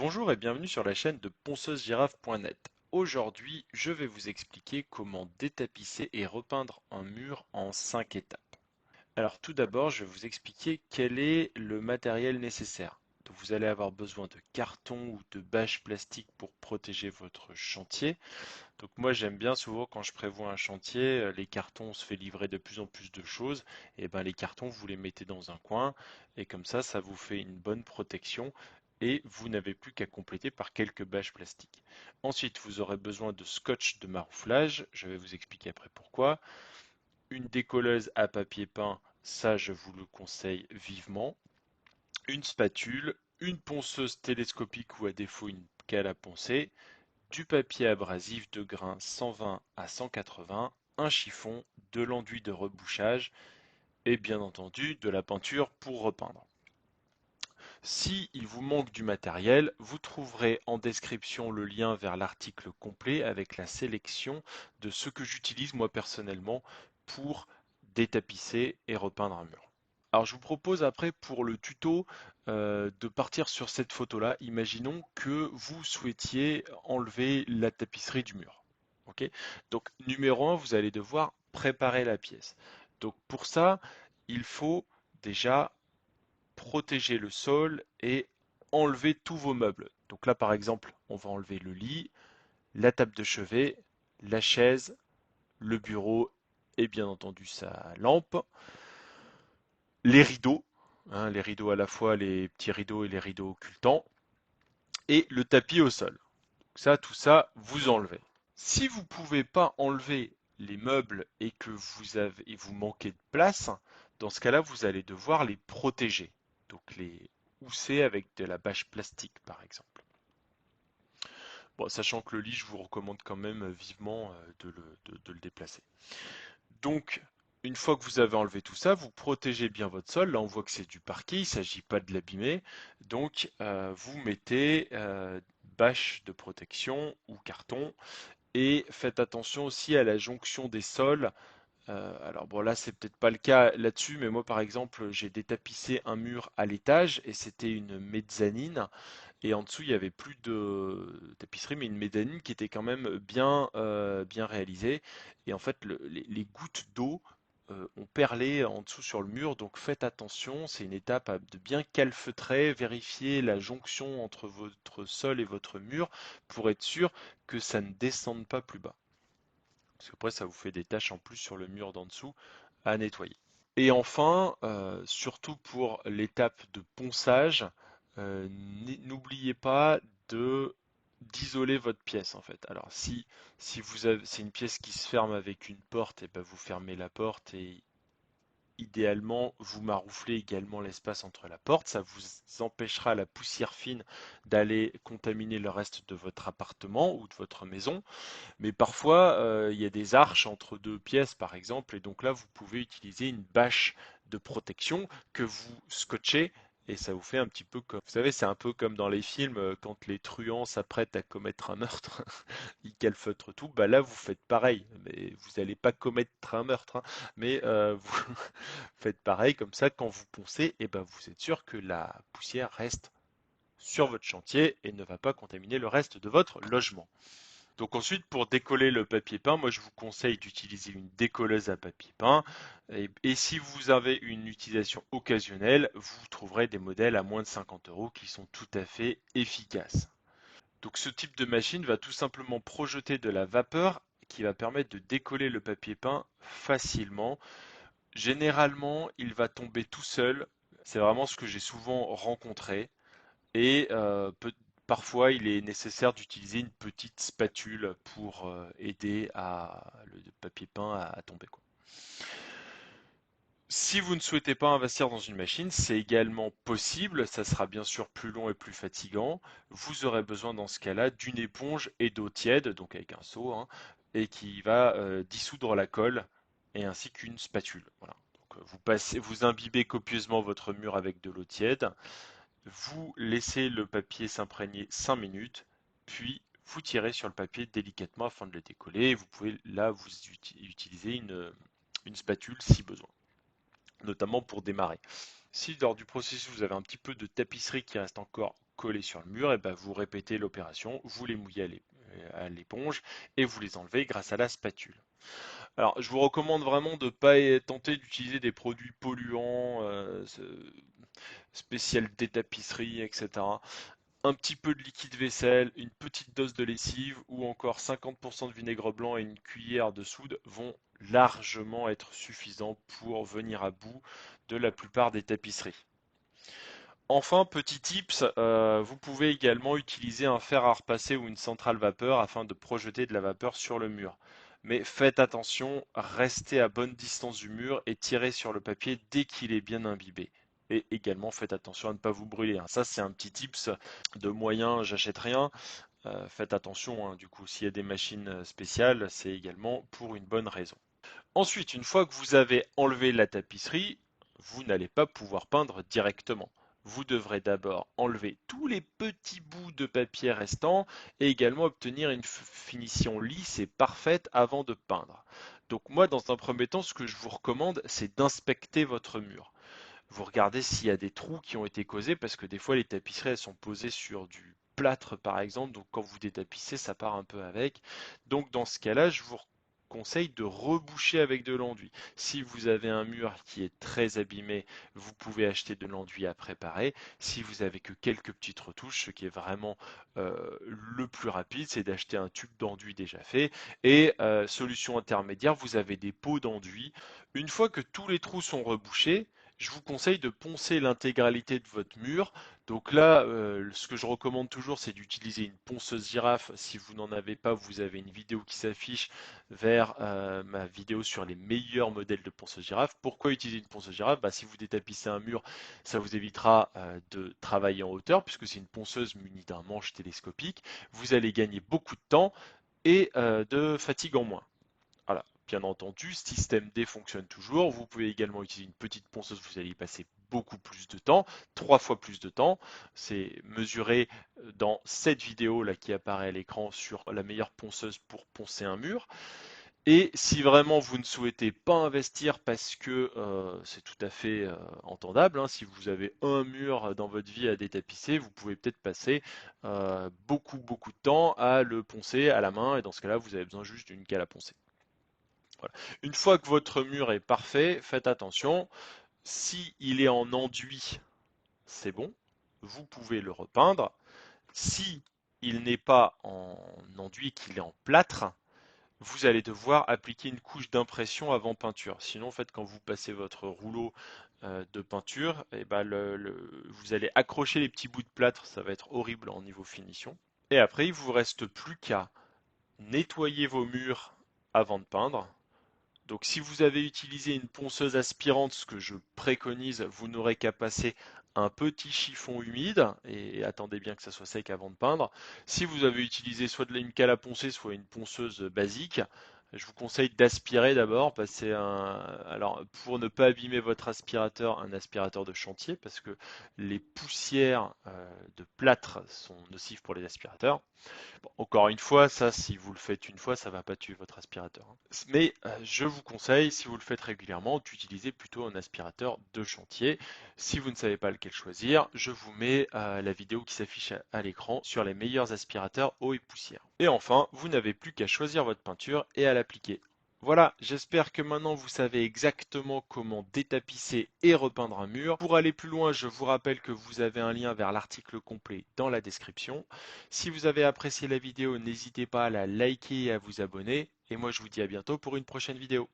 Bonjour et bienvenue sur la chaîne de ponceusegiraffe.net. Aujourd'hui, je vais vous expliquer comment détapisser et repeindre un mur en 5 étapes. Alors tout d'abord, je vais vous expliquer quel est le matériel nécessaire. Donc, vous allez avoir besoin de carton ou de bâches plastiques pour protéger votre chantier. Donc moi j'aime bien souvent quand je prévois un chantier, les cartons, on se fait livrer de plus en plus de choses, et ben les cartons vous les mettez dans un coin et comme ça vous fait une bonne protection et vous n'avez plus qu'à compléter par quelques bâches plastiques. Ensuite vous aurez besoin de scotch de marouflage, je vais vous expliquer après pourquoi. Une décolleuse à papier peint, ça je vous le conseille vivement. Une spatule, une ponceuse télescopique ou à défaut une cale à poncer, du papier abrasif de grain 120 à 180, un chiffon, de l'enduit de rebouchage et bien entendu de la peinture pour repeindre. Si il vous manque du matériel, vous trouverez en description le lien vers l'article complet avec la sélection de ce que j'utilise moi personnellement pour détapisser et repeindre un mur. Alors je vous propose après pour le tuto de partir sur cette photo-là. Imaginons que vous souhaitiez enlever la tapisserie du mur. Ok. Donc numéro un, vous allez devoir préparer la pièce. Donc pour ça, il faut déjà protéger le sol et enlever tous vos meubles. Donc là par exemple, on va enlever le lit, la table de chevet, la chaise, le bureau et bien entendu sa lampe, les rideaux, hein, les rideaux à la fois les petits rideaux et les rideaux occultants, et le tapis au sol. Ça, tout ça, vous enlevez. Si vous ne pouvez pas enlever les meubles et que vous manquez de place, dans ce cas-là, vous allez devoir les protéger. Donc les housser avec de la bâche plastique, par exemple. Bon, sachant que le lit, je vous recommande quand même vivement de le déplacer. Donc, une fois que vous avez enlevé tout ça, vous protégez bien votre sol. Là, on voit que c'est du parquet, il ne s'agit pas de l'abîmer. Donc, vous mettez bâche de protection ou carton et faites attention aussi à la jonction des sols. Alors bon, là, c'est peut-être pas le cas là-dessus, mais moi, par exemple, j'ai détapissé un mur à l'étage et c'était une mezzanine. Et en dessous, il y avait plus de tapisserie, mais une mezzanine qui était quand même bien réalisée. Et en fait, les gouttes d'eau ont perlé en dessous sur le mur, donc faites attention. C'est une étape de bien calfeutrer, vérifier la jonction entre votre sol et votre mur pour être sûr que ça ne descende pas plus bas. Parce qu'après, ça vous fait des taches en plus sur le mur d'en dessous à nettoyer. Et enfin, surtout pour l'étape de ponçage, n'oubliez pas de d'isoler votre pièce en fait. Alors si vous avez c'est une pièce qui se ferme avec une porte, et ben vous fermez la porte et idéalement vous marouflez également l'espace entre la porte. Ça vous empêchera la poussière fine d'aller contaminer le reste de votre appartement ou de votre maison. Mais parfois, il y a des arches entre deux pièces, par exemple, et donc là, vous pouvez utiliser une bâche de protection que vous scotchez, et ça vous fait un petit peu comme, vous savez, c'est un peu comme dans les films, quand les truands s'apprêtent à commettre un meurtre, ils calfeutrent tout, bah là, vous faites pareil, mais vous n'allez pas commettre un meurtre, hein, mais vous faites pareil, comme ça, quand vous poncez, et ben vous êtes sûr que la poussière reste sur votre chantier et ne va pas contaminer le reste de votre logement. Donc ensuite, pour décoller le papier peint, moi je vous conseille d'utiliser une décolleuse à papier peint. Et si vous avez une utilisation occasionnelle, vous trouverez des modèles à moins de 50 euros qui sont tout à fait efficaces. Donc ce type de machine va tout simplement projeter de la vapeur qui va permettre de décoller le papier peint facilement. Généralement, il va tomber tout seul. C'est vraiment ce que j'ai souvent rencontré. Et parfois, il est nécessaire d'utiliser une petite spatule pour aider le papier peint à tomber, quoi. Si vous ne souhaitez pas investir dans une machine, c'est également possible. Ça sera bien sûr plus long et plus fatigant. Vous aurez besoin dans ce cas-là d'une éponge et d'eau tiède, donc avec un seau, hein, et qui va dissoudre la colle, et ainsi qu'une spatule. Voilà. Donc, vous imbibez copieusement votre mur avec de l'eau tiède. Vous laissez le papier s'imprégner 5 minutes, puis vous tirez sur le papier délicatement afin de le décoller. Vous pouvez là vous utiliser une spatule si besoin, notamment pour démarrer. Si lors du processus vous avez un petit peu de tapisserie qui reste encore collés sur le mur, et ben vous répétez l'opération, vous les mouillez à l'éponge et vous les enlevez grâce à la spatule. Alors, je vous recommande vraiment de ne pas tenter d'utiliser des produits polluants, spécial détapisserie, etc. Un petit peu de liquide vaisselle, une petite dose de lessive ou encore 50% de vinaigre blanc et une cuillère de soude vont largement être suffisants pour venir à bout de la plupart des tapisseries. Enfin, petit tips, vous pouvez également utiliser un fer à repasser ou une centrale vapeur afin de projeter de la vapeur sur le mur. Mais faites attention, restez à bonne distance du mur et tirez sur le papier dès qu'il est bien imbibé. Et également, faites attention à ne pas vous brûler, hein. Ça, c'est un petit tips de moyen, j'achète rien. Faites attention, hein, du coup, s'il y a des machines spéciales, c'est également pour une bonne raison. Ensuite, une fois que vous avez enlevé la tapisserie, vous n'allez pas pouvoir peindre directement. Vous devrez d'abord enlever tous les petits bouts de papier restants et également obtenir une finition lisse et parfaite avant de peindre. Donc moi, dans un premier temps, ce que je vous recommande, c'est d'inspecter votre mur. Vous regardez s'il y a des trous qui ont été causés parce que des fois les tapisseries elles sont posées sur du plâtre par exemple, donc quand vous détapissez ça part un peu avec. Donc dans ce cas-là, je vous conseille de reboucher avec de l'enduit. Si vous avez un mur qui est très abîmé, vous pouvez acheter de l'enduit à préparer. Si vous avez que quelques petites retouches, ce qui est vraiment le plus rapide, c'est d'acheter un tube d'enduit déjà fait. Et solution intermédiaire, vous avez des pots d'enduit. Une fois que tous les trous sont rebouchés, je vous conseille de poncer l'intégralité de votre mur. Donc là, ce que je recommande toujours, c'est d'utiliser une ponceuse girafe. Si vous n'en avez pas, vous avez une vidéo qui s'affiche vers ma vidéo sur les meilleurs modèles de ponceuse girafe. Pourquoi utiliser une ponceuse girafe? Bah, si vous détapissez un mur, ça vous évitera de travailler en hauteur, puisque c'est une ponceuse munie d'un manche télescopique. Vous allez gagner beaucoup de temps et de fatigue en moins. Voilà. Bien entendu, ce système D fonctionne toujours. Vous pouvez également utiliser une petite ponceuse, vous allez y passer beaucoup plus de temps, 3 fois plus de temps. C'est mesuré dans cette vidéo là qui apparaît à l'écran sur la meilleure ponceuse pour poncer un mur. Et si vraiment vous ne souhaitez pas investir parce que c'est tout à fait entendable, hein, si vous avez un mur dans votre vie à détapisser, vous pouvez peut-être passer beaucoup de temps à le poncer à la main et dans ce cas-là, vous avez besoin juste d'une cale à poncer. Voilà. Une fois que votre mur est parfait, faites attention. Si il est en enduit, c'est bon. Vous pouvez le repeindre. Si il n'est pas en enduit, qu'il est en plâtre, vous allez devoir appliquer une couche d'impression avant peinture. Sinon, en fait, quand vous passez votre rouleau de peinture, eh ben, vous allez accrocher les petits bouts de plâtre. Ça va être horrible en niveau finition. Et après, il vous reste plus qu'à nettoyer vos murs avant de peindre. Donc si vous avez utilisé une ponceuse aspirante, ce que je préconise, vous n'aurez qu'à passer un petit chiffon humide et attendez bien que ça soit sec avant de peindre. Si vous avez utilisé soit une cale à poncer, soit une ponceuse basique, je vous conseille d'aspirer d'abord, alors pour ne pas abîmer votre aspirateur, un aspirateur de chantier, parce que les poussières de plâtre sont nocives pour les aspirateurs. Bon, encore une fois, ça, si vous le faites une fois, ça ne va pas tuer votre aspirateur, hein. Mais je vous conseille, si vous le faites régulièrement, d'utiliser plutôt un aspirateur de chantier. Si vous ne savez pas lequel choisir, je vous mets la vidéo qui s'affiche à l'écran sur les meilleurs aspirateurs eau et poussière. Et enfin, vous n'avez plus qu'à choisir votre peinture et à l'appliquer. Voilà, j'espère que maintenant vous savez exactement comment détapisser et repeindre un mur. Pour aller plus loin, je vous rappelle que vous avez un lien vers l'article complet dans la description. Si vous avez apprécié la vidéo, n'hésitez pas à la liker et à vous abonner. Et moi je vous dis à bientôt pour une prochaine vidéo.